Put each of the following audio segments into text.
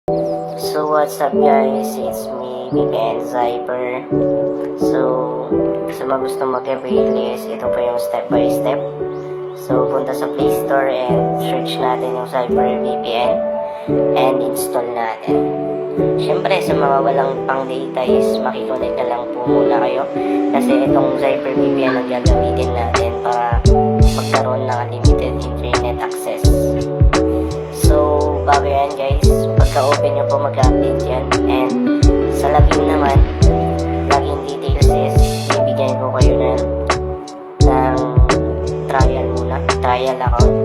So what's up guys, it's me, VPN Zyper. So sa mga gusto mag-availist, ito po yung step by step. So punta sa Play Store and search natin yung Zyper VPN and install natin. Syempre sa mga walang pang data is makikonnect na lang po muna kayo, kasi itong Zyper VPN ang gagamitin natin para magkaroon ng unlimited internet access. So bago yan guys, pagka-open nyo po mag-update yan, and sa login naman, login details is bibigyan ko kayo ng trial muna, trial account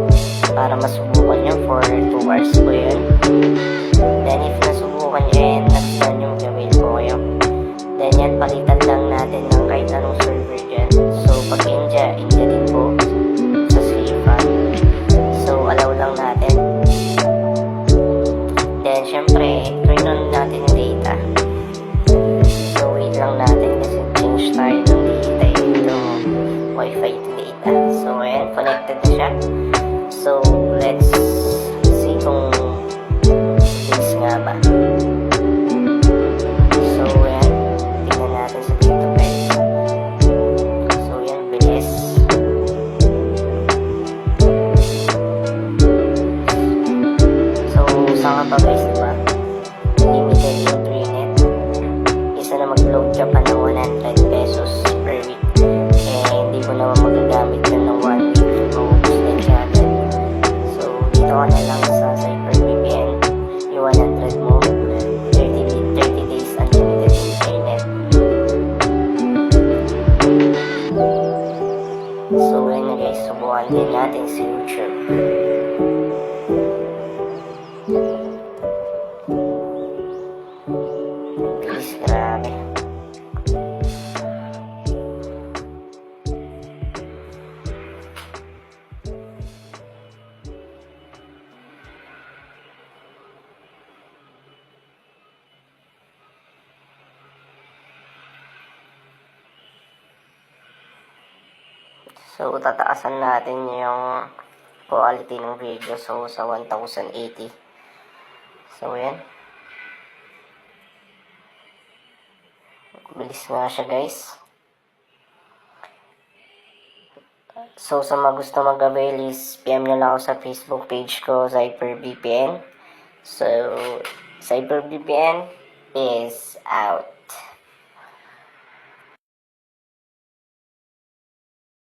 para masubukan nyo for 2 hours po yun. Then if nasubukan nyo and nag-start nyo mag-avail po kayo, then yan palitan lang natin ng kahit anong server dyan. So pag India din po sa Slifa, so allow lang natin. Then, syempre, turn on natin yung data. So, wait lang natin kasi change tayo ng data yung Wi-Fi to data. So, ayan, connected na siya. So, let's see kung bilis nga ba. So, ayan, tingnan natin sa dito guys. So, ayan, bilis. So, saan ka pa guys, diba? Limited internet. Isa na mag-load ka pa ng 100 pesos per week. Eh, hindi mo naman magagamit yun ng 1 week. Maubos din siya agad. So, dito ka na lang sa Zyper VPN. Yung 100 mo, 30 days unlimited internet. So, yun na guys. Subukan din natin si YouTube. Please, grabe. So, tataasan natin yung quality ng video. So, sa 1080. So, yan. Bilis nga siya guys. So sa mga gusto mag-avail is PM nyo lang ako sa Facebook page ko, Zyper VPN. So Zyper VPN is out.